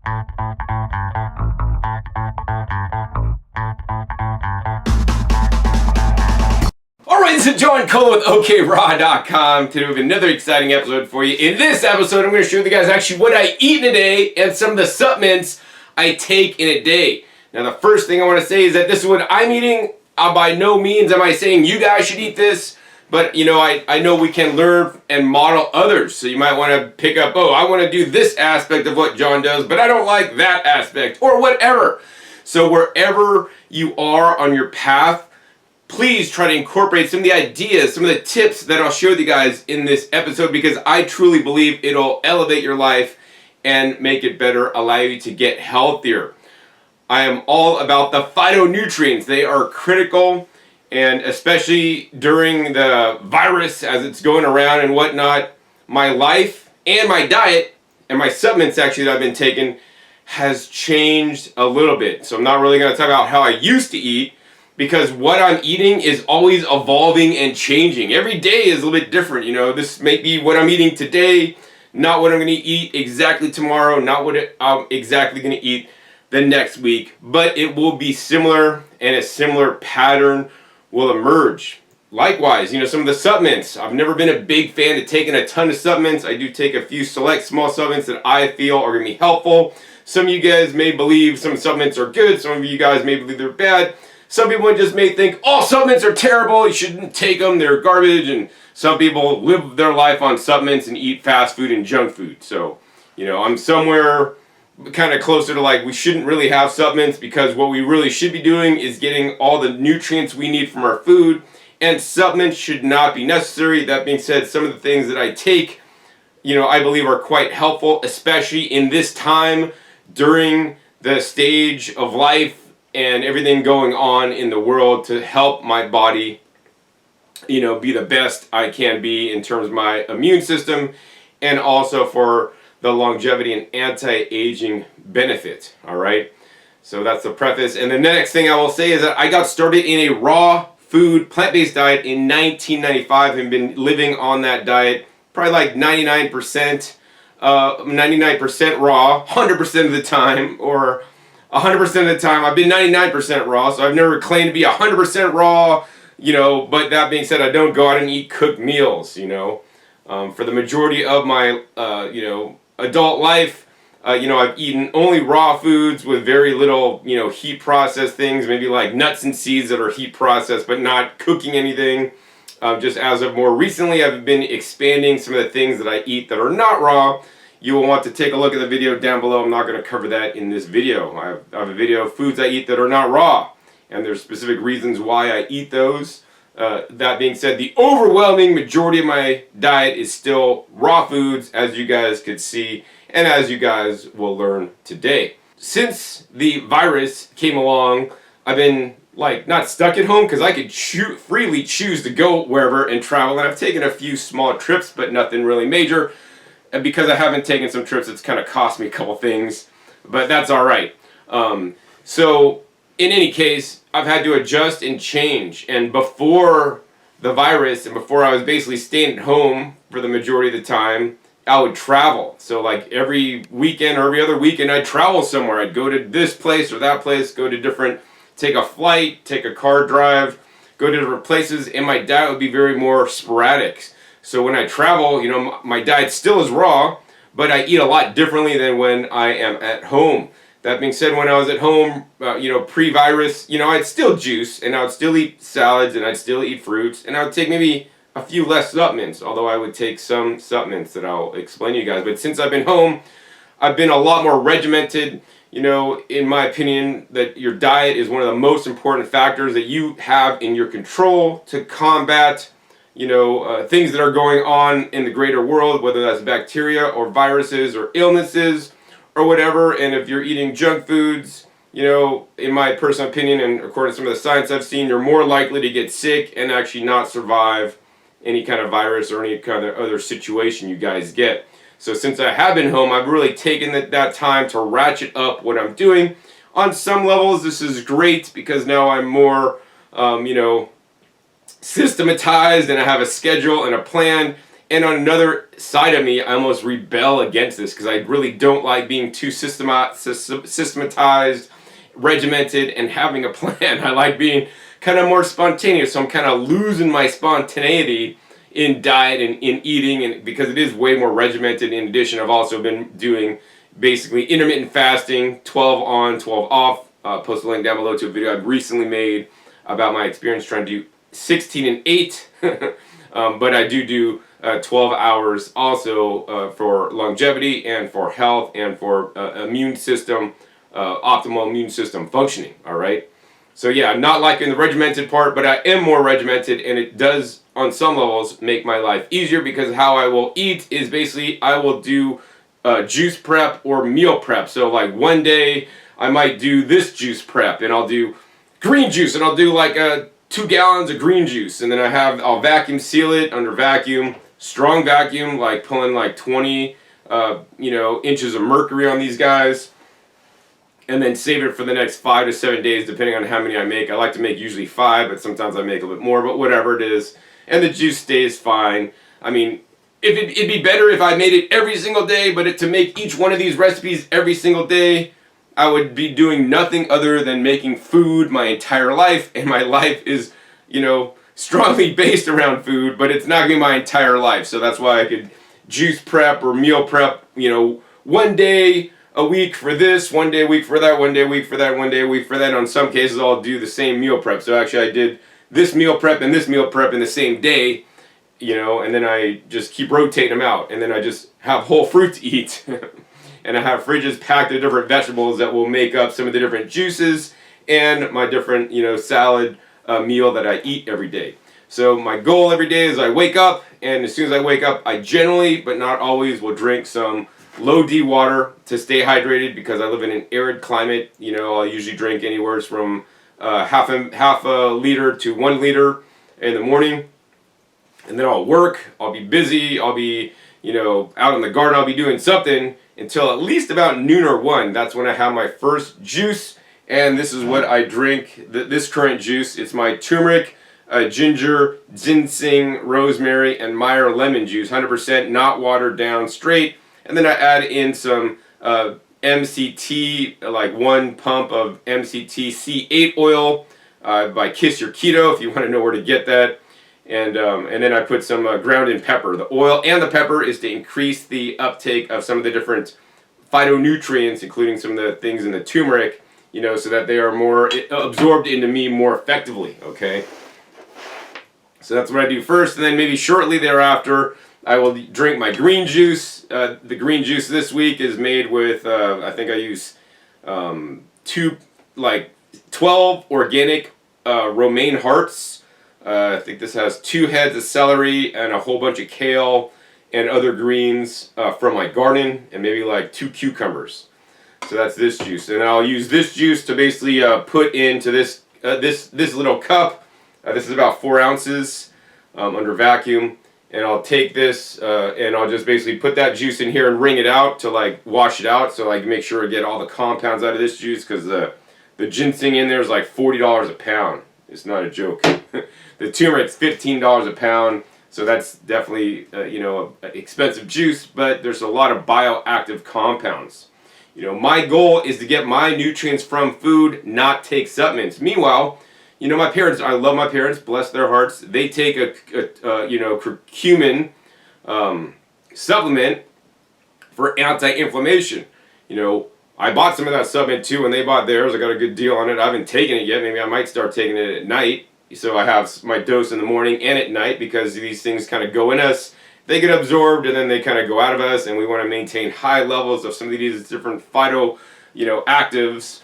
Alright, this is John Cole with OKRAW.com. Today we have another exciting episode for you. In this episode, I'm going to show you guys actually what I eat in a day and some of the supplements I take in a day. Now, the first thing I want to say is that this is what I'm eating. By no means am I saying you guys should eat this, but you know, I know we can learn and model others. So you might want to pick up, oh, I want to do this aspect of what John does, but I don't like that aspect, or whatever. So wherever you are on your path, please try to incorporate some of the ideas, some of the tips that I'll show you guys in this episode, because I truly believe it'll elevate your life and make it better, allow you to get healthier. I am all about the phytonutrients. They are critical, and especially during the virus as it's going around and whatnot, my life and my diet and my supplements actually that I've been taking has changed a little bit. So I'm not really going to talk about how I used to eat, because what I'm eating is always evolving and changing. Every day is a little bit different. You know, this may be what I'm eating today, not what I'm going to eat exactly tomorrow, not what I'm exactly going to eat the next week, but it will be similar, and a similar pattern will emerge. Likewise, you know, some of the supplements, I've never been a big fan of taking a ton of supplements. I do take a few select small supplements that I feel are going to be helpful. Some of you guys may believe some supplements are good, some of you guys may believe they're bad. Some people just may think all supplements are terrible, you shouldn't take them, they're garbage, and some people live their life on supplements and eat fast food and junk food. So, you know, I'm somewhere kind of closer to like we shouldn't really have supplements, because what we really should be doing is getting all the nutrients we need from our food, and supplements should not be necessary. That being said, some of the things that I take, you know, I believe are quite helpful, especially in this time during the stage of life and everything going on in the world, to help my body, you know, be the best I can be in terms of my immune system, and also for the longevity and anti-aging benefit. All right, so that's the preface. And the next thing I will say is that I got started in a raw food plant-based diet in 1995 and been living on that diet probably like 99% raw 100% of the time, or 100% of the time. I've been 99% raw, so I've never claimed to be 100% raw, you know, but that being said, I don't go out and eat cooked meals, you know. For the majority of my, you know, adult life, you know, I've eaten only raw foods with very little, you know, heat processed things, maybe like nuts and seeds that are heat processed, but not cooking anything. Just as of more recently, I've been expanding some of the things that I eat that are not raw. You will want to take a look at the video down below. I'm not going to cover that in this video. I have a video of foods I eat that are not raw, and there's specific reasons why I eat those. That being said, the overwhelming majority of my diet is still raw foods, as you guys could see, and as you guys will learn today. Since the virus came along, I've been like not stuck at home, because I could freely choose to go wherever and travel, and I've taken a few small trips, but nothing really major. And because I haven't taken some trips, it's kind of cost me a couple things, but that's all right. So in any case, I've had to adjust and change. And before the virus, and before I was basically staying at home for the majority of the time, I would travel. So like every weekend or every other weekend, I'd travel somewhere. I'd go to this place or that place, go to different, take a flight, take a car drive, go to different places, and my diet would be very more sporadic. So when I travel, you know, my diet still is raw, but I eat a lot differently than when I am at home. That being said, when I was at home, you know, pre-virus, you know, I'd still juice, and I would still eat salads, and I'd still eat fruits, and I would take maybe a few less supplements, although I would take some supplements that I'll explain to you guys. But since I've been home, I've been a lot more regimented. You know, in my opinion, that your diet is one of the most important factors that you have in your control to combat, you know, things that are going on in the greater world, whether that's bacteria or viruses or illnesses or whatever. And if you're eating junk foods, you know, in my personal opinion, and according to some of the science I've seen, you're more likely to get sick and actually not survive any kind of virus or any kind of other situation you guys get. So since I have been home, I've really taken that time to ratchet up what I'm doing. On some levels, this is great, because now I'm more, you know, systematized, and I have a schedule and a plan, And on another side of me, I almost rebel against this because I really don't like being too systematized, regimented, and having a plan. I like being kind of more spontaneous, so I'm kind of losing my spontaneity in diet and in eating, and because it is way more regimented. In addition, I've also been doing basically intermittent fasting, 12 on, 12 off. Post a link down below to a video I've recently made about my experience trying to do 16 and 8. But I do 12 hours also for longevity and for health and for immune system, optimal immune system functioning, all right? So yeah, I'm not liking the regimented part, but I am more regimented, and it does, on some levels, make my life easier, because how I will eat is basically I will do juice prep or meal prep. So like one day I might do this juice prep, and I'll do green juice, and I'll do like 2 gallons of green juice, and then I'll vacuum seal it under vacuum, strong vacuum, like pulling like 20 inches of mercury on these guys, and then save it for the next 5 to 7 days depending on how many I make. I like to make usually 5, but sometimes I make a bit more, but whatever it is, and the juice stays fine. I mean, it'd be better if I made it every single day, but to make each one of these recipes every single day, I would be doing nothing other than making food my entire life, and my life is, strongly based around food, but it's not going to be my entire life. So that's why I could juice prep or meal prep, one day a week for this, one day a week for that, one day a week for that, one day a week for that. On some cases, I'll do the same meal prep. So actually I did this meal prep and this meal prep in the same day, and then I just keep rotating them out, and then I just have whole fruit to eat. And I have fridges packed with different vegetables that will make up some of the different juices and my different, salad meal that I eat every day. So my goal every day is I wake up, and as soon as I wake up, I generally, but not always, will drink some low D water to stay hydrated, because I live in an arid climate. I'll usually drink anywhere from half a liter to 1 liter in the morning. And then I'll work, I'll be busy, I'll be, out in the garden, I'll be doing something until at least about noon or 1. That's when I have my first juice, and this is what I drink, this current juice. It's my turmeric, ginger, ginseng, rosemary, and Meyer lemon juice, 100% not watered down, straight. And then I add in some MCT, like 1 pump of MCT C8 oil by Kiss Your Keto, if you want to know where to get that. And then I put some ground-in pepper. The oil and the pepper is to increase the uptake of some of the different phytonutrients, including some of the things in the turmeric, so that they are more absorbed into me more effectively, okay? So that's what I do first, and then maybe shortly thereafter, I will drink my green juice. The green juice this week is made with, I think I use 12 organic romaine hearts. I think this has 2 heads of celery and a whole bunch of kale and other greens from my garden, and maybe like 2 cucumbers. So that's this juice, and I'll use this juice to basically put into this little cup. This is about 4 ounces under vacuum, and I'll take this and I'll just basically put that juice in here and wring it out to like wash it out, so I can make sure I get all the compounds out of this juice, because the ginseng in there is like $40 a pound. It's not a joke. The turmeric's $15 a pound, so that's definitely an expensive juice, but there's a lot of bioactive compounds. My goal is to get my nutrients from food, not take supplements. Meanwhile, my parents, I love my parents, bless their hearts, they take a curcumin supplement for anti-inflammation. I bought some of that supplement too when they bought theirs. I got a good deal on it. I haven't taken it yet. Maybe I might start taking it at night. So I have my dose in the morning and at night, because these things kind of go in us. They get absorbed and then they kind of go out of us, and we want to maintain high levels of some of these different actives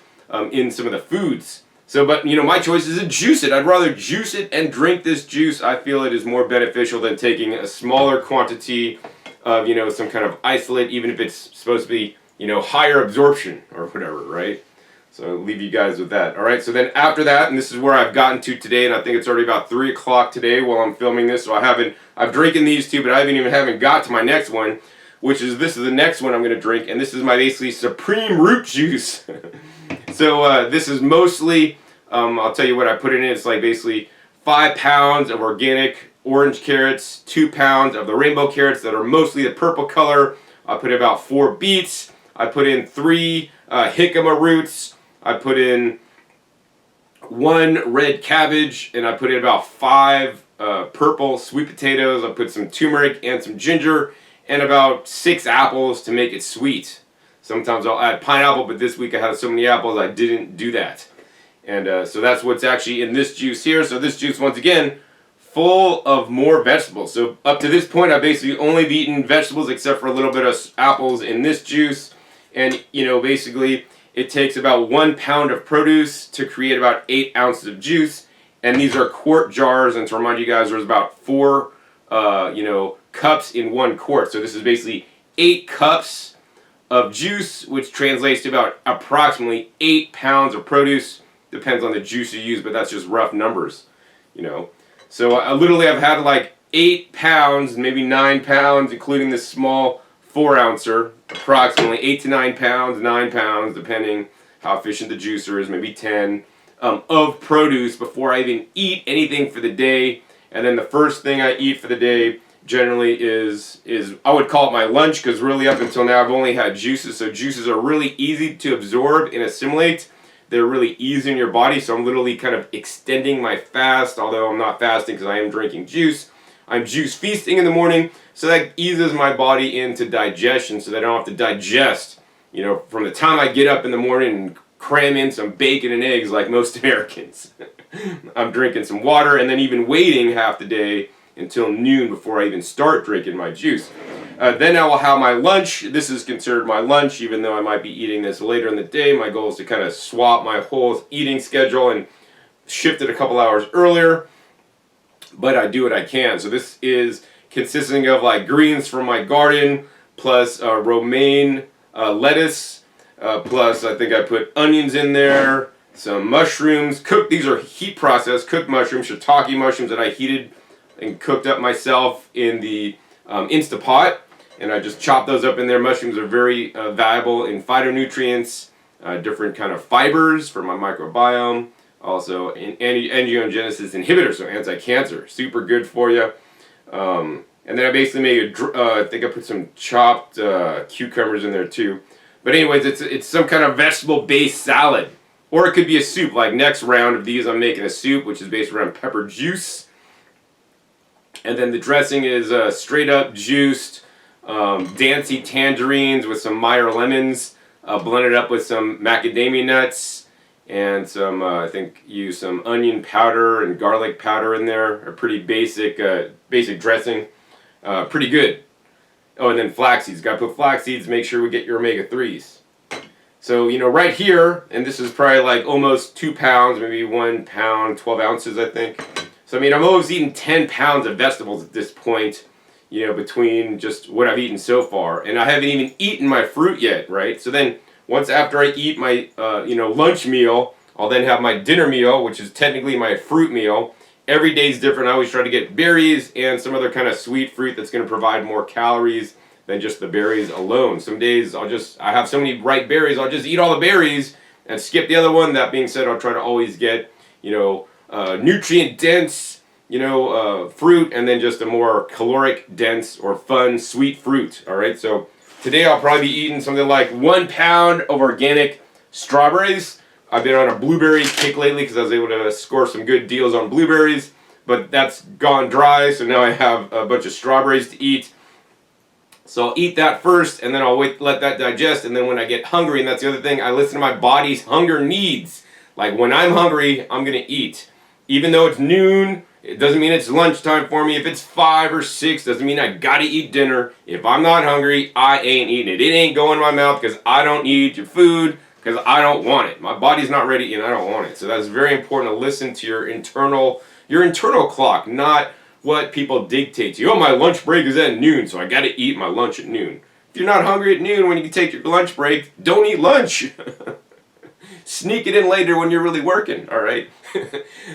in some of the foods. So, but my choice is to juice it. I'd rather juice it and drink this juice. I feel it is more beneficial than taking a smaller quantity of some kind of isolate, even if it's supposed to be higher absorption or whatever, right? So I'll leave you guys with that. All right, so then after that, and this is where I've gotten to today, and I think it's already about 3 o'clock today while I'm filming this, so I've drinking these 2, but I haven't got to my next one, which is, this is the next one I'm going to drink, and this is my basically supreme root juice. So this is mostly, I'll tell you what I put in it. It's like basically 5 pounds of organic orange carrots, 2 pounds of the rainbow carrots that are mostly the purple color. I put in about 4 beets. I put in 3 jicama roots. I put in 1 red cabbage, and I put in about 5 purple sweet potatoes. I put some turmeric and some ginger, and about 6 apples to make it sweet. Sometimes I'll add pineapple, but this week I had so many apples I didn't do that. And so that's what's actually in this juice here. So this juice, once again, full of more vegetables. So up to this point, I've basically only eaten vegetables except for a little bit of apples in this juice. And, you know, basically it takes about 1 pound of produce to create about 8 ounces of juice. And these are quart jars. And to remind you guys, there's about 4, cups in 1 quart. So this is basically 8 cups of juice, which translates to about approximately 8 pounds of produce. Depends on the juice you use, but that's just rough numbers, you know. So I've had like 8 pounds, maybe 9 pounds, including this small 4-ouncer, approximately 8 to 9 pounds, 9 pounds, depending how efficient the juicer is, maybe 10, of produce before I even eat anything for the day. And then the first thing I eat for the day generally is I would call it my lunch, because really up until now I've only had juices. So juices are really easy to absorb and assimilate. They're really easy in your body, so I'm literally kind of extending my fast, although I'm not fasting because I am drinking juice. I'm juice feasting in the morning, so that eases my body into digestion so that I don't have to digest, you know, from the time I get up in the morning and cram in some bacon and eggs like most Americans. I'm drinking some water and then even waiting half the day until noon before I even start drinking my juice. Then I will have my lunch. This is considered my lunch, even though I might be eating this later in the day. My goal is to kind of swap my whole eating schedule and shift it a couple hours earlier, but I do what I can. So this is consisting of like greens from my garden, plus romaine lettuce, plus I think I put onions in there, some mushrooms, cooked. These are heat processed cooked mushrooms, shiitake mushrooms that I heated and cooked up myself in the Instapot, and I just chopped those up in there. Mushrooms are very valuable in phytonutrients, different kind of fibers for my microbiome, also in angiogenesis inhibitor, so anti-cancer, super good for you. And then I basically made I think I put some chopped cucumbers in there too. But anyways, it's some kind of vegetable-based salad, or it could be a soup. Like next round of these, I'm making a soup which is based around pepper juice. And then the dressing is straight up juiced Dancy tangerines with some Meyer lemons, blended up with some macadamia nuts and some, I think, use some onion powder and garlic powder in there. A pretty basic dressing. Pretty good. Oh, and then flax seeds. Gotta put flax seeds, make sure we get your omega-3s. So, you know, right here, and this is probably like almost 2 pounds, maybe 1 pound, 12 ounces, I think. So, I mean, I'm almost eating 10 pounds of vegetables at this point, you know, between just what I've eaten so far. And I haven't even eaten my fruit yet, right? So then, once after I eat my, lunch meal, I'll then have my dinner meal, which is technically my fruit meal. Every day is different. I always try to get berries and some other kind of sweet fruit that's going to provide more calories than just the berries alone. Some days I have so many ripe berries, I'll just eat all the berries and skip the other one. That being said, I'll try to always get, nutrient dense, fruit, and then just a more caloric dense or fun sweet fruit. All right. So today I'll probably be eating something like 1 pound of organic strawberries. I've been on a blueberry kick lately because I was able to score some good deals on blueberries, but that's gone dry, so now I have a bunch of strawberries to eat. So I'll eat that first, and then I'll let that digest, and then when I get hungry, and that's the other thing, I listen to my body's hunger needs. Like when I'm hungry, I'm going to eat. Even though it's noon, it doesn't mean it's lunchtime for me. If it's 5 or 6, doesn't mean I got to eat dinner. If I'm not hungry, I ain't eating it. It ain't going in my mouth because I don't need your food. Because I don't want it. My body's not ready and I don't want it. So that's very important to listen to your internal clock, not what people dictate to you. Oh, my lunch break is at noon, so I got to eat my lunch at noon. If you're not hungry at noon when you can take your lunch break, don't eat lunch. Sneak it in later when you're really working, all right?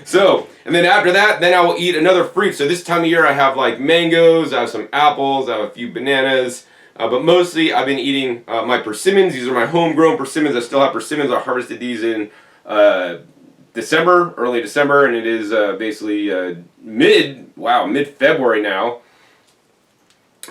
So, and then after that, then I will eat another fruit. So this time of year I have like mangoes, I have some apples, I have a few bananas. But mostly I've been eating my persimmons. These are my homegrown persimmons. I still have persimmons. I harvested these in the December, early December, and it is basically mid-February now.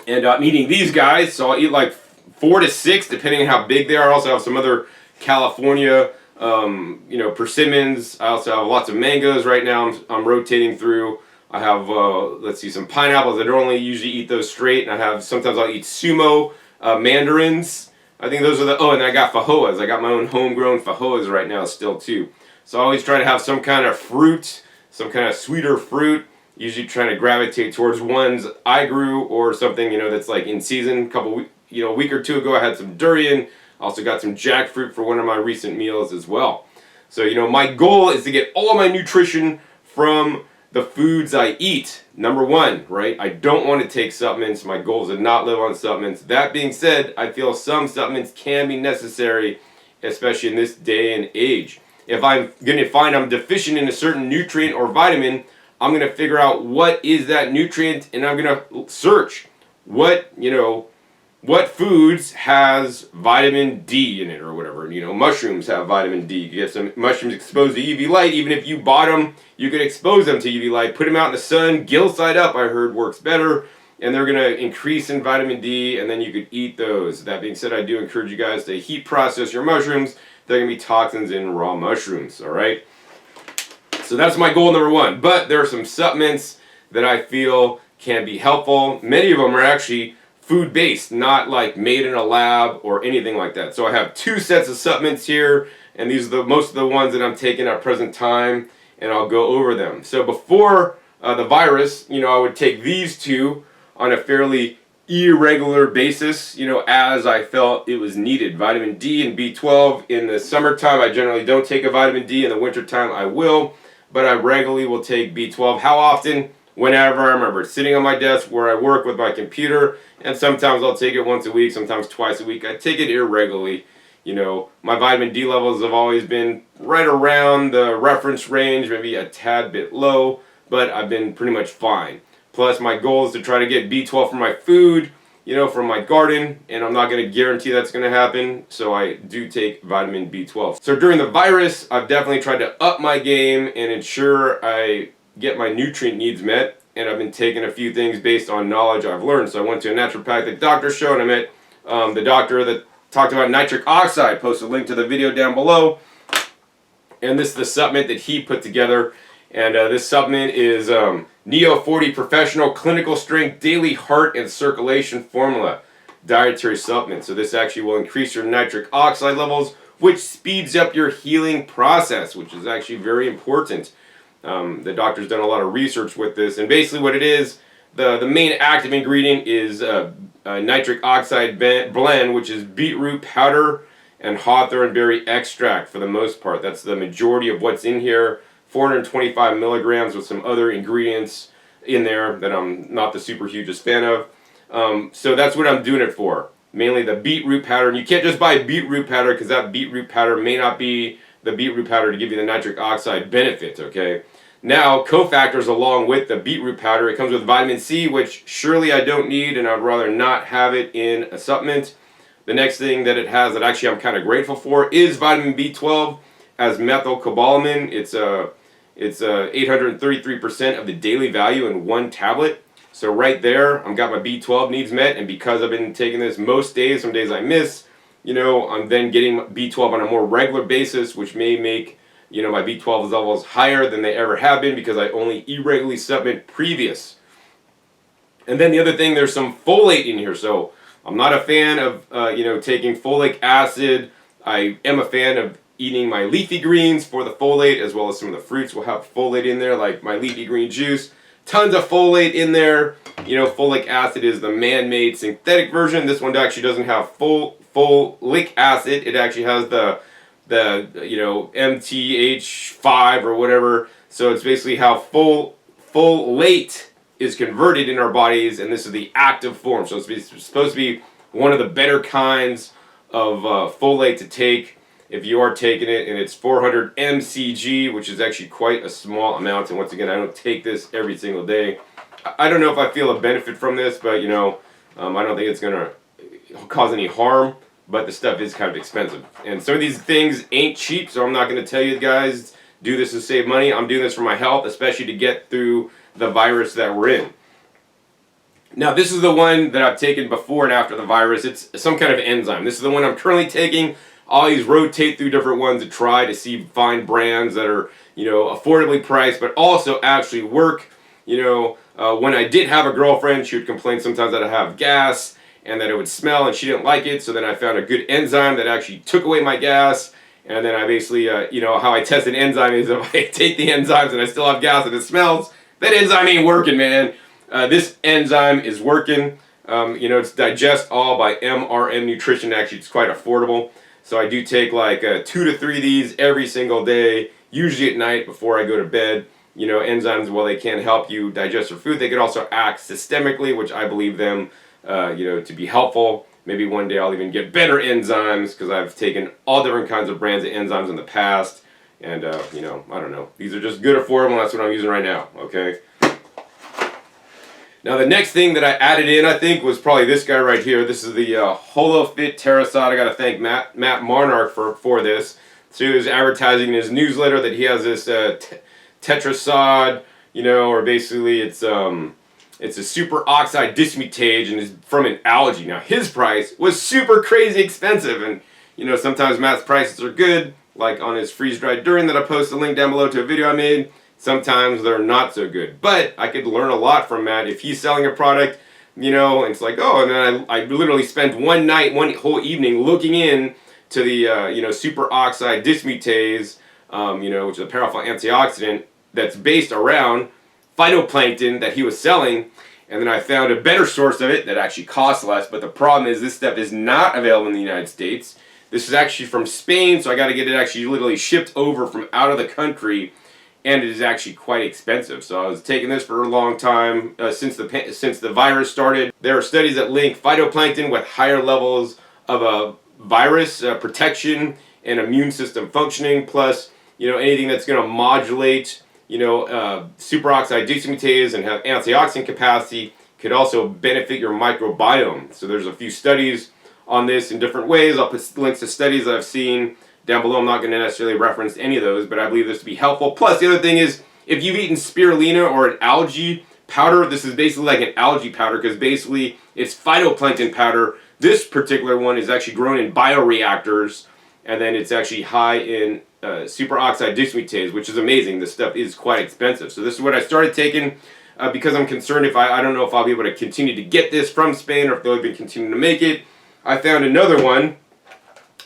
And I'm eating these guys, so I'll eat like 4 to 6, depending on how big they are. I also have some other California, persimmons. I also have lots of mangoes right now. I'm rotating through. I have, let's see, some pineapples. I don't only usually eat those straight, and sometimes I'll eat sumo mandarins. I think those are and I got fajoas. I got my own homegrown fajoas right now still too. So I always try to have some kind of fruit, some kind of sweeter fruit. Usually trying to gravitate towards ones I grew or something, that's like in season. A week or two ago I had some durian. Also got some jackfruit for one of my recent meals as well. So, my goal is to get all of my nutrition from the foods I eat. Number one, right? I don't want to take supplements. My goal is to not live on supplements. That being said, I feel some supplements can be necessary, especially in this day and age. If I'm going to find I'm deficient in a certain nutrient or vitamin, I'm going to figure out what is that nutrient, and I'm going to search what foods has vitamin D in it or whatever. Mushrooms have vitamin D. You get some mushrooms exposed to UV light. Even if you bought them, you could expose them to UV light. Put them out in the sun, gill side up, I heard works better. And they're going to increase in vitamin D, and then you could eat those. That being said, I do encourage you guys to heat process your mushrooms. There are going to be toxins in raw mushrooms, all right? So that's my goal number one. But there are some supplements that I feel can be helpful. Many of them are actually food-based, not like made in a lab or anything like that. So I have 2 sets of supplements here, and these are most of the ones that I'm taking at present time, and I'll go over them. So before the virus, I would take these 2 on a fairly irregular basis, as I felt it was needed. Vitamin D and B12 in the summertime, I generally don't take a vitamin D. In the wintertime, I will, but I regularly will take B12. How often? Whenever I remember. It's sitting on my desk where I work with my computer, and sometimes I'll take it once a week, sometimes twice a week. I take it irregularly. My vitamin D levels have always been right around the reference range, maybe a tad bit low, but I've been pretty much fine. Plus, my goal is to try to get B12 from my food, from my garden, and I'm not going to guarantee that's going to happen, so I do take vitamin B12. So during the virus, I've definitely tried to up my game and ensure I get my nutrient needs met, and I've been taking a few things based on knowledge I've learned. So I went to a naturopathic doctor show, and I met the doctor that talked about nitric oxide. Post a link to the video down below. And this is the supplement that he put together. And this supplement is Neo 40 Professional Clinical Strength Daily Heart and Circulation Formula Dietary Supplement. So this actually will increase your nitric oxide levels, which speeds up your healing process, which is actually very important. The doctor's done a lot of research with this, and basically what it is, the main active ingredient is a nitric oxide blend, which is beetroot powder and hawthorn berry extract for the most part. That's the majority of what's in here. 425 milligrams with some other ingredients in there that I'm not the super hugest fan of. So that's what I'm doing it for. Mainly the beetroot powder. And you can't just buy beetroot powder because that beetroot powder may not be the beetroot powder to give you the nitric oxide benefit, okay? Now, cofactors along with the beetroot powder, it comes with vitamin C, which surely I don't need, and I'd rather not have it in a supplement. The next thing that it has that actually I'm kind of grateful for is vitamin B12 as methylcobalamin. It's 833% of the daily value in one tablet. So right there, I've got my B12 needs met, and because I've been taking this most days, some days I miss, I'm then getting B12 on a more regular basis, which may make, my B12 levels higher than they ever have been because I only irregularly supplement previous. And then the other thing, there's some folate in here. So I'm not a fan of, taking folic acid. I am a fan of eating my leafy greens for the folate, as well as some of the fruits will have folate in there, like my leafy green juice. Tons of folate in there. Folic acid is the man-made synthetic version. This one actually doesn't have folic acid. It actually has the MTH5 or whatever. So it's basically how folate is converted in our bodies, and this is the active form. So it's supposed to be one of the better kinds of folate to take if you are taking it, and it's 400 mcg, which is actually quite a small amount. And once again, I don't take this every single day. I don't know if I feel a benefit from this, but I don't think it's gonna cause any harm. But the stuff is kind of expensive, and some of these things ain't cheap. So I'm not gonna tell you guys do this to save money. I'm doing this for my health, especially to get through the virus that we're in. Now, this is the one that I've taken before and after the virus. It's some kind of enzyme. This is the one I'm currently taking. I always rotate through different ones to try to find brands that are, affordably priced, but also actually work. When I did have a girlfriend, she would complain sometimes that I have gas and that it would smell, and she didn't like it. So then I found a good enzyme that actually took away my gas. And then I basically, how I test an enzyme is if I take the enzymes and I still have gas and it smells, that enzyme ain't working, man. This enzyme is working. It's Digest All by MRM Nutrition. Actually, it's quite affordable. So I do take like 2 to 3 of these every single day, usually at night before I go to bed. Enzymes, while they can help you digest your food, they can also act systemically, which I believe them, to be helpful. Maybe one day I'll even get better enzymes because I've taken all different kinds of brands of enzymes in the past. And, I don't know. These are just good, affordable, and that's what I'm using right now, okay? Now, the next thing that I added in, I think, was probably this guy right here. This is the HoloFit Terrasod. I got to thank Matt Marnark for this. So he was advertising in his newsletter that he has this tetrasod, or basically it's a superoxide dismutase and is from an algae. Now, his price was super crazy expensive, and sometimes Matt's prices are good, like on his freeze-dried durian that I post a link down below to a video I made. Sometimes they're not so good, but I could learn a lot from Matt. If he's selling a product, and it's like, oh, and then I literally spent one whole evening looking in to the, superoxide dismutase, which is a powerful antioxidant that's based around phytoplankton that he was selling. And then I found a better source of it that actually costs less, but the problem is this stuff is not available in the United States. This is actually from Spain, so I got to get it actually literally shipped over from out of the country. And it is actually quite expensive. So I was taking this for a long time since the virus started. There are studies that link phytoplankton with higher levels of a virus protection and immune system functioning. Plus, anything that's going to modulate, superoxide dismutase and have antioxidant capacity could also benefit your microbiome. So there's a few studies on this in different ways. I'll put links to studies that I've seen down below. I'm not going to necessarily reference any of those, but I believe this to be helpful. Plus, the other thing is, if you've eaten spirulina or an algae powder, this is basically like an algae powder because basically it's phytoplankton powder. This particular one is actually grown in bioreactors, and then it's actually high in superoxide dismutase, which is amazing. This stuff is quite expensive. So this is what I started taking because I'm concerned if I don't know if I'll be able to continue to get this from Spain or if they'll even continue to make it. I found another one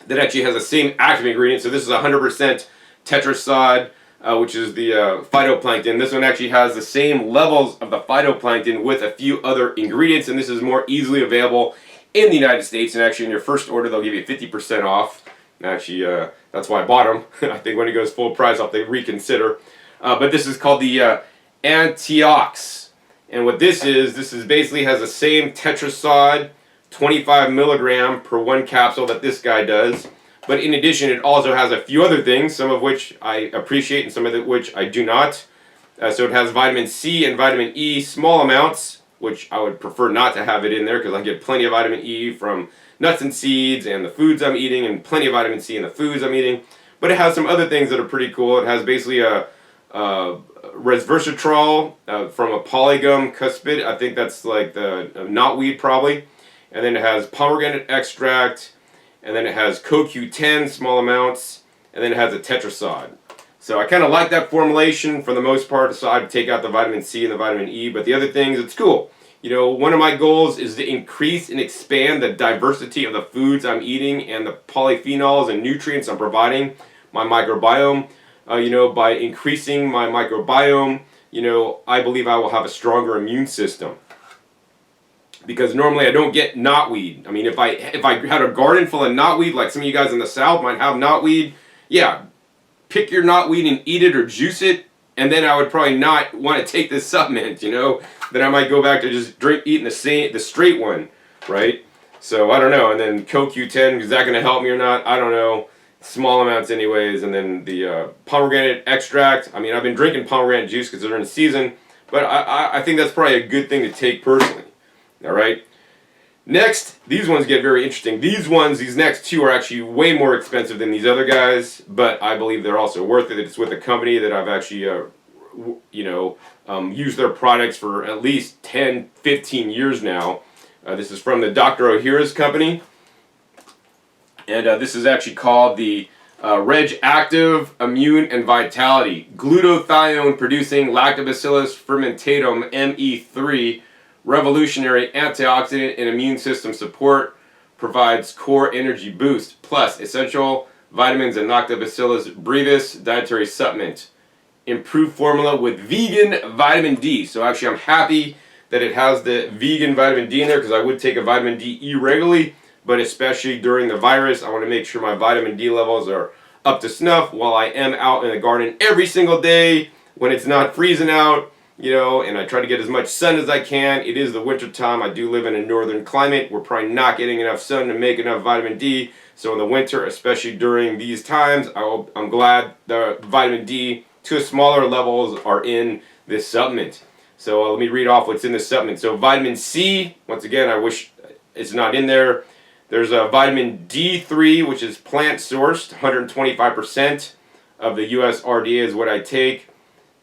that actually has the same active ingredient. So this is 100% tetrasod, which is the phytoplankton. This one actually has the same levels of the phytoplankton with a few other ingredients, and this is more easily available in the United States. And actually in your first order, they'll give you 50% off. Actually, that's why I bought them. I think when it goes full price, I'll have to reconsider. But this is called the Antiox. And what this is basically has the same tetrasod, 25 milligram per 1 capsule that this guy does. But in addition, it also has a few other things, some of which I appreciate and some of which I do not. So it has vitamin C and vitamin E, small amounts, which I would prefer not to have it in there because I get plenty of vitamin E from nuts and seeds and the foods I'm eating, and plenty of vitamin C in the foods I'm eating. But it has some other things that are pretty cool. It has basically a resveratrol from a polygum cuspid. I think that's like the knotweed probably. And then it has pomegranate extract, and then it has CoQ10, small amounts, and then it has a tetrasod. So I kind of like that formulation for the most part, so I'd take out the vitamin C and the vitamin E, but the other things, it's cool. One of my goals is to increase and expand the diversity of the foods I'm eating and the polyphenols and nutrients I'm providing my microbiome. By increasing my microbiome, I believe I will have a stronger immune system. Because normally I don't get knotweed. I mean, if I had a garden full of knotweed, like some of you guys in the South might have knotweed, yeah, pick your knotweed and eat it or juice it, and then I would probably not want to take this supplement, Then I might go back to just eating the straight one, right? So I don't know. And then CoQ10, is that going to help me or not? I don't know. Small amounts anyways. And then the pomegranate extract. I mean, I've been drinking pomegranate juice because they're in season, but I think that's probably a good thing to take personally. All right. Next, these ones get very interesting. These next two are actually way more expensive than these other guys, but I believe they're also worth it. It's with a company that I've actually, used their products for at least 10, 15 years now. This is from the Dr. Ohhira's company, and this is actually called the Reg Active Immune and Vitality Glutathione Producing Lactobacillus Fermentatum ME3 Revolutionary Antioxidant and Immune System Support, provides core energy boost, plus essential vitamins and Lactobacillus brevis dietary supplement. Improved formula with vegan vitamin D. So actually I'm happy that it has the vegan vitamin D in there, because I would take a vitamin D irregularly, but especially during the virus, I want to make sure my vitamin D levels are up to snuff while I am out in the garden every single day when it's not freezing out. And I try to get as much sun as I can. It is the winter time. I do live in a northern climate. We're probably not getting enough sun to make enough vitamin D. So in the winter, especially during these times, I'm glad the vitamin D to smaller levels are in this supplement. So let me read off what's in this supplement. So vitamin C, once again, I wish it's not in there. There's a vitamin D3, which is plant sourced, 125% of the US RDA is what I take.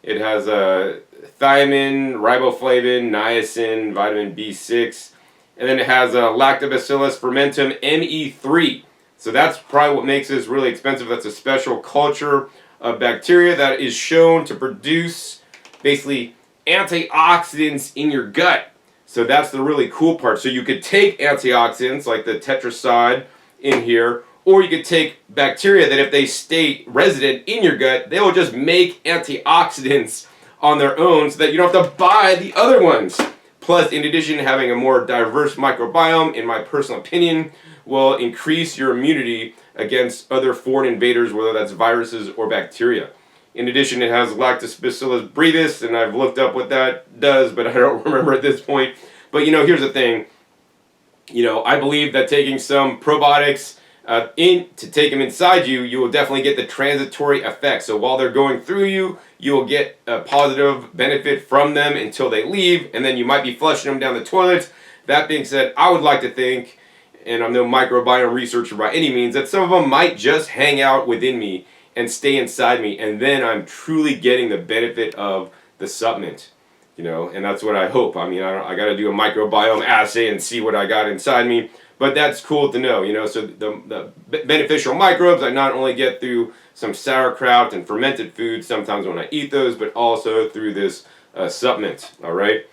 It has a thiamine, riboflavin, niacin, vitamin B6, and then it has a Lactobacillus fermentum ME3. So that's probably what makes this really expensive. That's a special culture of bacteria that is shown to produce basically antioxidants in your gut. So that's the really cool part. So you could take antioxidants like the tetracycline in here, or you could take bacteria that if they stay resident in your gut, they will just make antioxidants on their own so that you don't have to buy the other ones. Plus, in addition, having a more diverse microbiome, in my personal opinion, will increase your immunity against other foreign invaders, whether that's viruses or bacteria. In addition, it has Lactobacillus brevis, and I've looked up what that does, but I don't remember at this point. But here's the thing. I believe that taking some probiotics to take them inside you, you will definitely get the transitory effect. So while they're going through you, you will get a positive benefit from them until they leave, and then you might be flushing them down the toilet. That being said, I would like to think, and I'm no microbiome researcher by any means, that some of them might just hang out within me and stay inside me, and then I'm truly getting the benefit of the supplement. And that's what I hope. I mean, I got to do a microbiome assay and see what I got inside me, but that's cool to know. So the beneficial microbes I not only get through some sauerkraut and fermented foods sometimes when I eat those, but also through this supplement. All right.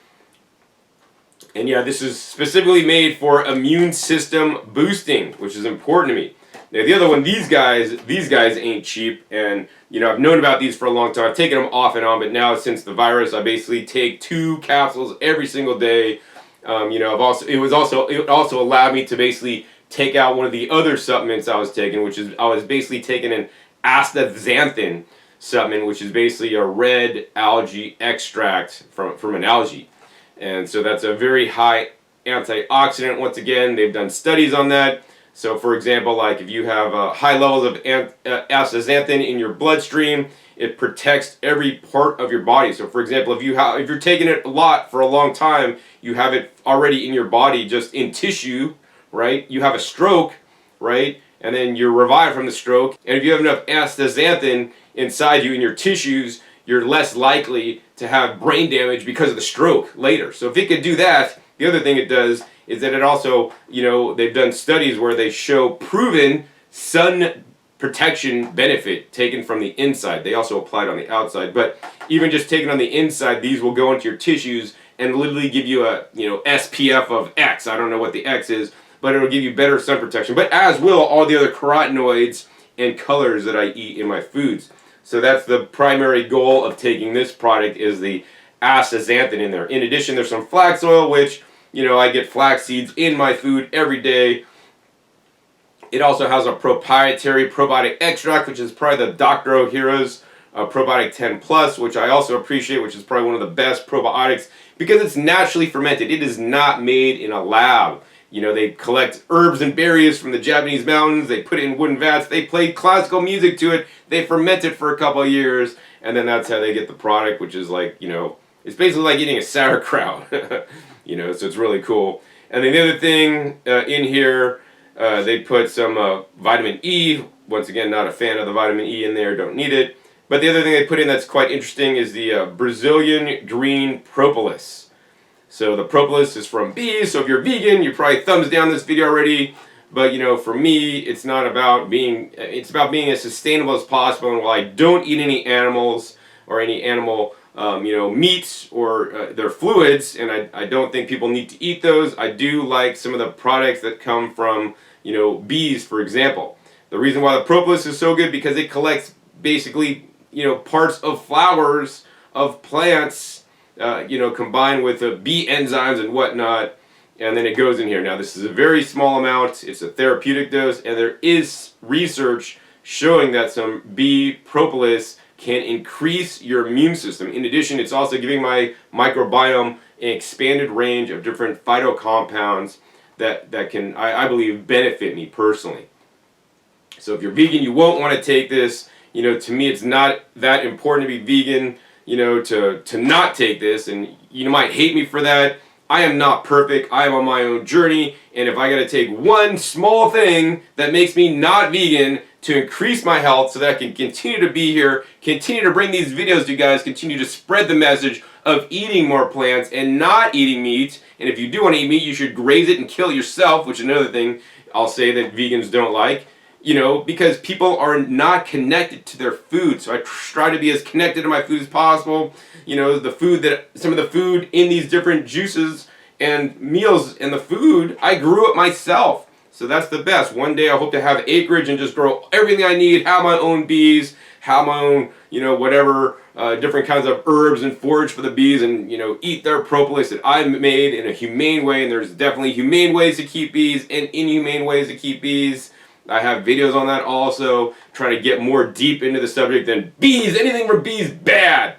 And yeah, this is specifically made for immune system boosting, which is important to me. Now the other one, these guys ain't cheap, and I've known about these for a long time. I've taken them off and on, but now since the virus, I basically take 2 capsules every single day. It also allowed me to basically take out one of the other supplements I was taking, which is I was basically taking an Astaxanthin Supplement, which is basically a red algae extract from an algae. And so that's a very high antioxidant. Once again, they've done studies on that. So for example, like if you have high levels of astaxanthin in your bloodstream, it protects every part of your body. So for example, if you're taking it a lot for a long time, you have it already in your body, just in tissue, right? You have a stroke, right? And then you're revived from the stroke. And if you have enough astaxanthin inside you in your tissues, you're less likely to have brain damage because of the stroke later. So if it could do that, the other thing it does is that it also, they've done studies where they show proven sun protection benefit taken from the inside. They also applied on the outside, but even just taken on the inside, these will go into your tissues and literally give you a, SPF of X. I don't know what the X is, but it'll give you better sun protection, but as will all the other carotenoids and colors that I eat in my foods. So that's the primary goal of taking this product, is the astaxanthin in there. In addition, there's some flax oil, which, I get flax seeds in my food every day. It also has a proprietary probiotic extract, which is probably the Dr. Ohhira's Probiotic 10 Plus, which I also appreciate, which is probably one of the best probiotics because it's naturally fermented. It is not made in a lab. They collect herbs and berries from the Japanese mountains, they put it in wooden vats, they play classical music to it, they ferment it for a couple of years, and then that's how they get the product, which is like, it's basically like eating a sauerkraut. So it's really cool. And then the other thing in here, they put some vitamin E. Once again, not a fan of the vitamin E in there, don't need it. But the other thing they put in that's quite interesting is the Brazilian green propolis. So the propolis is from bees, so if you're vegan, you probably thumbs down this video already. But you know, for me, it's not about being, it's about being as sustainable as possible. And while I don't eat any animals or any animal meats or their fluids, and I don't think people need to eat those, I do like some of the products that come from, bees, for example. The reason why the propolis is so good because it collects basically, parts of flowers of plants, combined with bee enzymes and whatnot, and then it goes in here. Now, this is a very small amount. It's a therapeutic dose, and there is research showing that some bee propolis can increase your immune system. In addition, it's also giving my microbiome an expanded range of different phytocompounds that can, I believe, benefit me personally. So if you're vegan, you won't want to take this. To me, it's not that important to be vegan, to not take this. And you might hate me for that. I am not perfect. I am on my own journey. And if I got to take one small thing that makes me not vegan to increase my health so that I can continue to be here, continue to bring these videos to you guys, continue to spread the message of eating more plants and not eating meat. And if you do want to eat meat, you should graze it and kill it yourself, which is another thing I'll say that vegans don't like. Because people are not connected to their food. So I try to be as connected to my food as possible. Some of the food in these different juices and meals and the food, I grew it myself. So that's the best. One day I hope to have acreage and just grow everything I need, have my own bees, have my own, whatever, different kinds of herbs and forage for the bees and, eat their propolis that I made in a humane way. And there's definitely humane ways to keep bees and inhumane ways to keep bees. I have videos on that also, trying to get more deep into the subject than bees. Anything from bees, bad.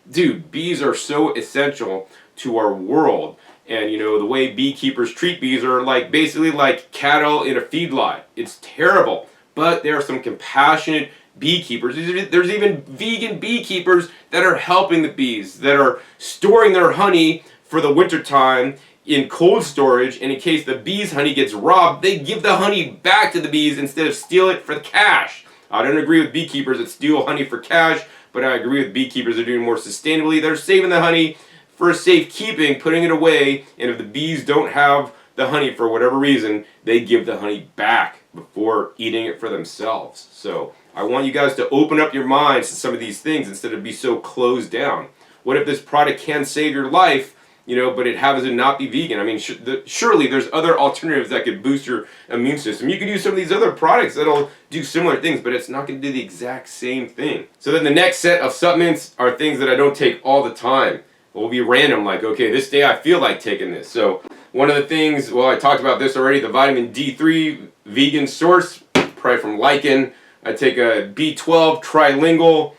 Dude, bees are so essential to our world. And, the way beekeepers treat bees are basically like cattle in a feedlot. It's terrible. But there are some compassionate beekeepers. There's even vegan beekeepers that are helping the bees, that are storing their honey for the wintertime in cold storage, and in case the bees' honey gets robbed, they give the honey back to the bees instead of steal it for the cash. I don't agree with beekeepers that steal honey for cash, but I agree with beekeepers that are doing more sustainably. They're saving the honey for safekeeping, putting it away, and if the bees don't have the honey for whatever reason, they give the honey back before eating it for themselves. So I want you guys to open up your minds to some of these things instead of be so closed down. What if this product can save your life, but it happens to not be vegan? I mean, surely there's other alternatives that could boost your immune system. You could use some of these other products that'll do similar things, but it's not going to do the exact same thing. So then the next set of supplements are things that I don't take all the time. It will be random, like, okay, this day I feel like taking this. So one of the things, well, I talked about this already, the vitamin D3 vegan source, probably from lichen. I take a B12 trilingual.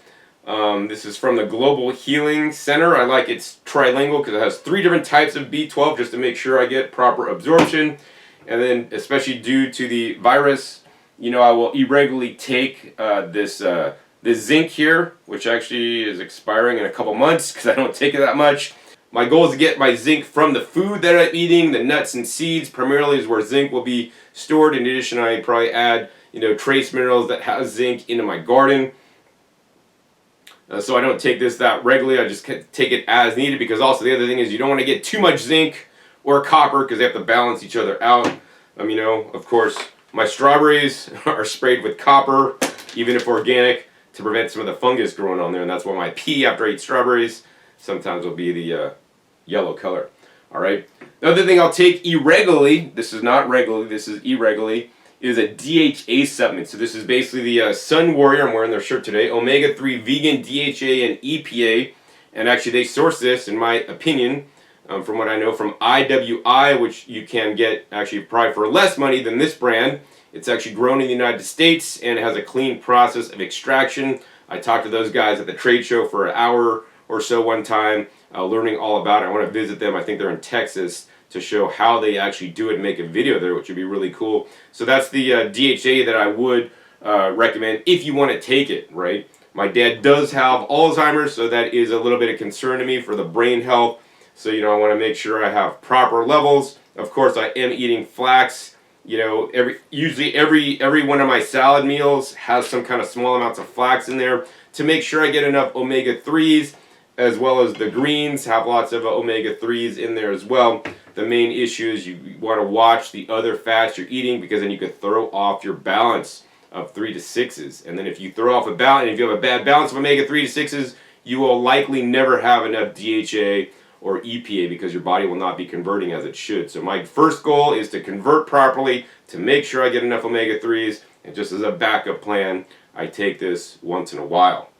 This is from the Global Healing Center. I like it's trilingual because it has 3 different types of B12 just to make sure I get proper absorption. And then, especially due to the virus, I will irregularly take this zinc here, which actually is expiring in a couple months because I don't take it that much. My goal is to get my zinc from the food that I'm eating, the nuts and seeds primarily is where zinc will be stored. In addition, I probably add, trace minerals that have zinc into my garden. So I don't take this that regularly, I just take it as needed, because also the other thing is you don't want to get too much zinc or copper because they have to balance each other out. Of course, my strawberries are sprayed with copper, even if organic, to prevent some of the fungus growing on there, and that's why my pee after I eat strawberries sometimes will be the yellow color. Alright, the other thing I'll take irregularly, this is not regularly, this is irregularly, is a DHA supplement. So this is basically the Sun Warrior, I'm wearing their shirt today, omega-3 vegan DHA and EPA, and actually they source this, in my opinion, from what I know, from IWI, which you can get actually probably for less money than this brand. It's actually grown in the United States and it has a clean process of extraction. I talked to those guys at the trade show for an hour or so one time, learning all about it. I want to visit them. I think they're in Texas, to show how they actually do it and make a video there, which would be really cool. So that's the DHA that I would recommend if you want to take it, right? My dad does have Alzheimer's, so that is a little bit of concern to me for the brain health. So, I want to make sure I have proper levels Of course, I am eating flax. You know, usually every one of my salad meals has some kind of small amounts of flax in there to make sure I get enough omega-3s, as well as the greens have lots of omega-3s in there as well. The main issue is you want to watch the other fats you're eating, because then you could throw off your balance of 3 to 6s. And then if you throw off a balance, if you have a bad balance of omega-3 to 6s, you will likely never have enough DHA or EPA, because your body will not be converting as it should. So my first goal is to convert properly, to make sure I get enough omega-3s, and just as a backup plan, I take this once in a while.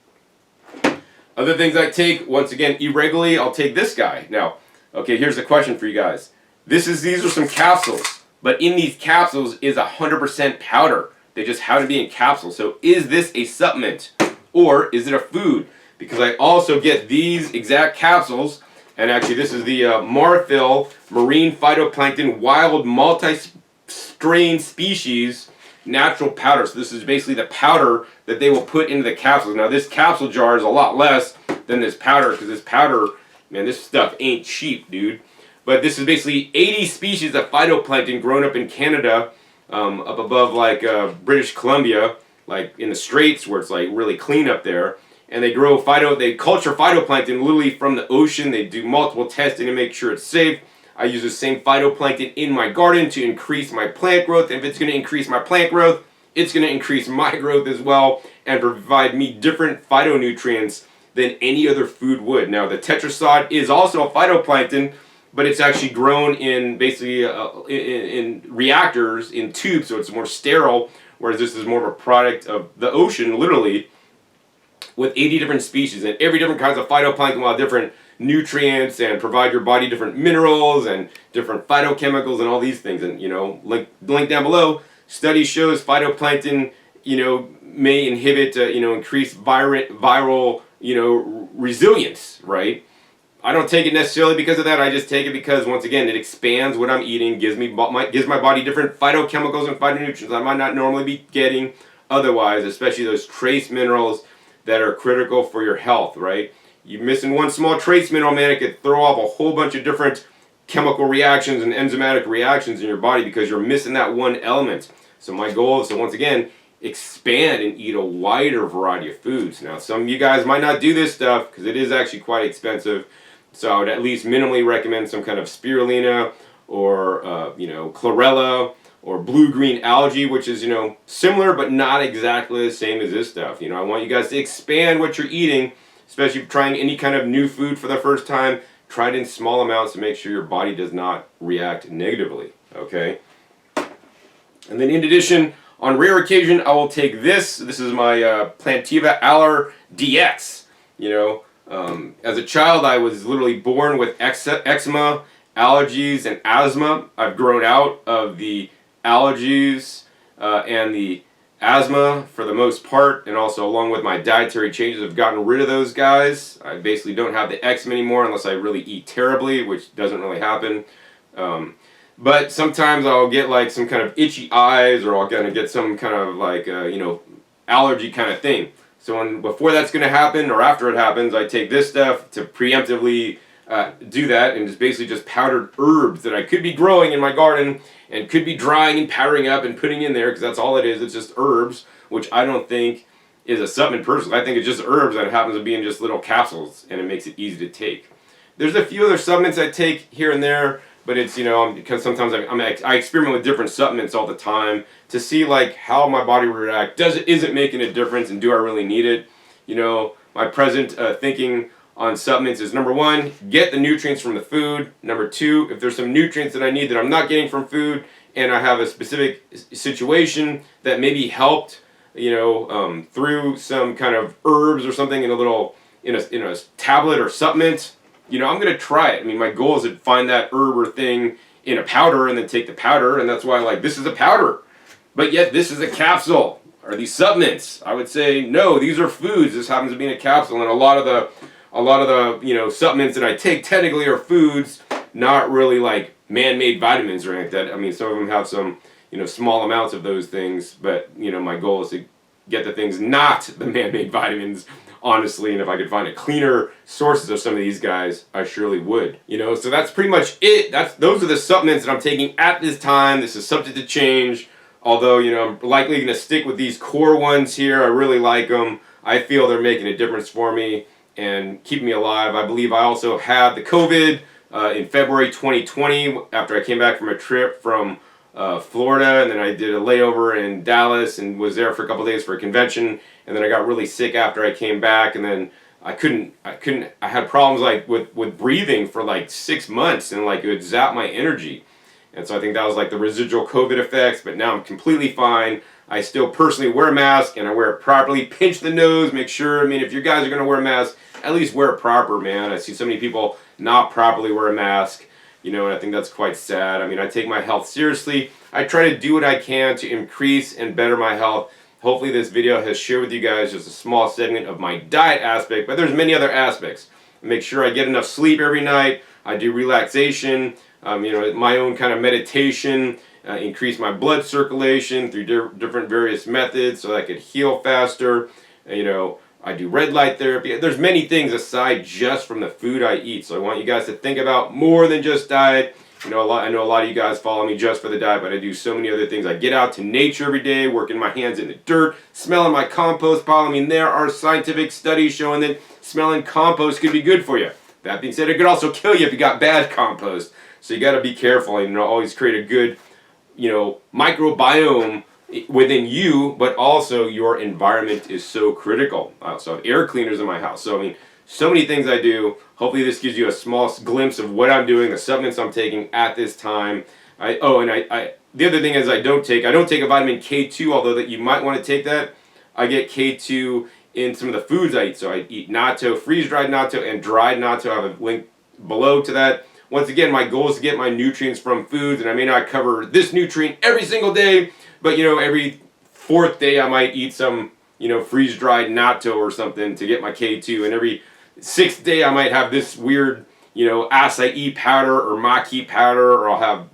Other things I take, once again, irregularly, I'll take this guy. Now, okay, here's the question for you guys. These are some capsules, but in these capsules is 100% powder. They just happen to be in capsules. So is this a supplement, or is it a food? Because I also get these exact capsules. And actually, this is the Marfil Marine Phytoplankton Wild Multi-Strain Species Natural Powder. So this is basically the powder that they will put into the capsules. Now, this capsule jar is a lot less than this powder, because this powder, man, this stuff ain't cheap, dude. But this is basically 80 species of phytoplankton grown up in Canada, up above like British Columbia, like in the Straits where it's like really clean up there. And they culture phytoplankton literally from the ocean. They do multiple testing to make sure it's safe. I use the same phytoplankton in my garden to increase my plant growth. If it's going to increase my plant growth, it's going to increase my growth as well, and provide me different phytonutrients than any other food would. Now, the tetrasod is also a phytoplankton, but it's actually grown in basically in reactors, in tubes, so it's more sterile, whereas this is more of a product of the ocean, literally, with 80 different species, and every different kinds of phytoplankton will have different nutrients and provide your body different minerals and different phytochemicals and all these things. And, you know, link down below, study shows phytoplankton, you know, may inhibit, increase viral, resilience, right? I don't take it necessarily because of that. I just take it because, once again, it expands what I'm eating, gives my body different phytochemicals and phytonutrients I might not normally be getting otherwise, especially those trace minerals that are critical for your health, right? You're missing one small trace mineral, man, it could throw off a whole bunch of different chemical reactions and enzymatic reactions in your body because you're missing that one element. So my goal is to, once again, expand and eat a wider variety of foods. Now, some of you guys might not do this stuff because it is actually quite expensive. So I would at least minimally recommend some kind of spirulina or, chlorella, or blue-green algae, which is, similar but not exactly the same as this stuff. I want you guys to expand what you're eating, especially if trying any kind of new food for the first time. Try it in small amounts to make sure your body does not react negatively, okay? And then in addition, on rare occasion, I will take this. This is my Plantiva Aller Dx. As a child, I was literally born with eczema, allergies, and asthma. I've grown out of the allergies and the asthma for the most part, and also along with my dietary changes, I've gotten rid of those guys. I basically don't have the eczema anymore unless I really eat terribly, which doesn't really happen. But sometimes I'll get like some kind of itchy eyes, or I'll kind of get some kind of like allergy kind of thing. So before that's going to happen, or after it happens, I take this stuff to preemptively do that, and it's basically just powdered herbs that I could be growing in my garden and could be drying and powdering up and putting in there, because that's all it is. It's just herbs, which I don't think is a supplement personally. I think it's just herbs that happens to be in just little capsules, and it makes it easy to take. There's a few other supplements I take here and there, but it's, because sometimes I experiment with different supplements all the time to see like how my body will react. Is it making a difference, and do I really need it? My present thinking on supplements is, number one, get the nutrients from the food. Number two, if there's some nutrients that I need that I'm not getting from food, and I have a specific situation that maybe helped, through some kind of herbs or something in a tablet or supplement, I'm going to try it. I mean, my goal is to find that herb or thing in a powder and then take the powder, and that's why this is a powder, but yet this is a capsule. Are these supplements? I would say no, these are foods. This happens to be in a capsule, and a lot of the supplements that I take technically are foods, not really like man-made vitamins or anything like that. I mean, some of them have some, small amounts of those things, but, my goal is to get the things not the man-made vitamins, honestly, and if I could find a cleaner sources of some of these guys, I surely would. You know, so that's pretty much it. Those are the supplements that I'm taking at this time. This is subject to change, although, you know, I'm likely going to stick with these core ones here. I really like them. I feel they're making a difference for me and keeping me alive. I believe I also had the COVID in February 2020 after I came back from a trip from Florida, and then I did a layover in Dallas and was there for a couple days for a convention, and then I got really sick after I came back, and then I had problems like with breathing for like 6 months, and like it would zap my energy. And so I think that was like the residual COVID effects, but now I'm completely fine. I still personally wear a mask, and I wear it properly. Pinch the nose, make sure, I mean, if you guys are going to wear a mask, at least wear it proper, man. I see so many people not properly wear a mask, you know, and I think that's quite sad. I mean, I take my health seriously. I try to do what I can to increase and better my health. Hopefully this video has shared with you guys just a small segment of my diet aspect, but there's many other aspects. I make sure I get enough sleep every night. I do relaxation, you know, my own kind of meditation, increase my blood circulation through different various methods so that I could heal faster. You know, I do red light therapy. There's many things aside just from the food I eat. So I want you guys to think about more than just diet. You know, I know a lot of you guys follow me just for the diet, but I do so many other things. I get out to nature every day, working my hands in the dirt, smelling my compost pile. I mean, there are scientific studies showing that smelling compost could be good for you. That being said, it could also kill you if you got bad compost. So you got to be careful and, you know, always create a good, you know, microbiome within you, but also your environment is so critical. I also have air cleaners in my house. So, I mean, so many things I do. Hopefully this gives you a small glimpse of what I'm doing, the supplements I'm taking at this time. The other thing is I don't take a vitamin K2, although that you might want to take that. I get K2 in some of the foods I eat. So I eat natto, freeze-dried natto, and dried natto. I have a link below to that. Once again, my goal is to get my nutrients from foods, and I may not cover this nutrient every single day, but, you know, every fourth day I might eat some, you know, freeze-dried natto or something to get my K2, and every sixth day I might have this weird, you know, acai powder or maqui powder, or I'll have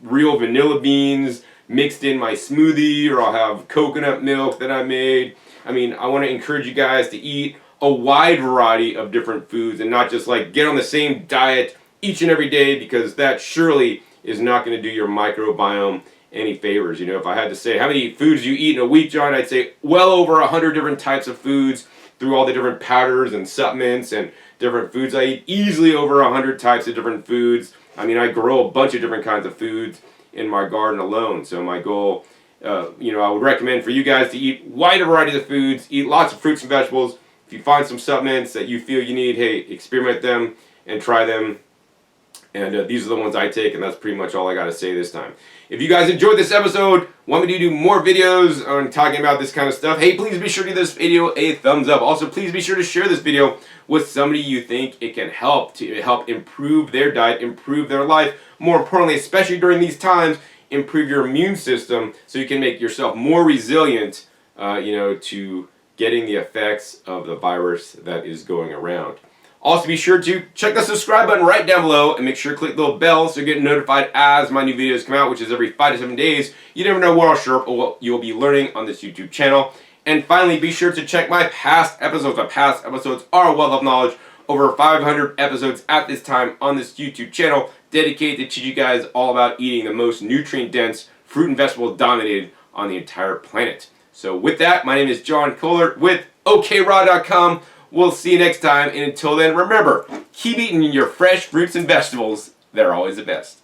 real vanilla beans mixed in my smoothie, or I'll have coconut milk that I made. I mean, I want to encourage you guys to eat a wide variety of different foods and not just like get on the same diet each and every day, because that surely is not going to do your microbiome any favors. You know, if I had to say how many foods you eat in a week, John, I'd say well over 100 different types of foods through all the different powders and supplements and different foods I eat. Easily over 100 types of different foods. I mean, I grow a bunch of different kinds of foods in my garden alone. So my goal, you know, I would recommend for you guys to eat wider varieties of foods, eat lots of fruits and vegetables. If you find some supplements that you feel you need, hey, experiment them and try them. And these are the ones I take, and that's pretty much all I got to say this time. If you guys enjoyed this episode, want me to do more videos on talking about this kind of stuff, hey, please be sure to give this video a thumbs up. Also, please be sure to share this video with somebody you think it can help to help improve their diet, improve their life. More importantly, especially during these times, improve your immune system so you can make yourself more resilient, you know, to getting the effects of the virus that is going around. Also, be sure to check the subscribe button right down below and make sure to click the little bell so you get notified as my new videos come out, which is every 5 to 7 days. You never know what I'll show up or what you'll be learning on this YouTube channel. And finally, be sure to check my past episodes. My past episodes are a wealth of knowledge. Over 500 episodes at this time on this YouTube channel dedicated to teach you guys all about eating the most nutrient-dense fruit and vegetable dominated on the entire planet. So with that, my name is John Kohler with OKRAW.com. We'll see you next time, and until then, remember, keep eating your fresh fruits and vegetables. They're always the best.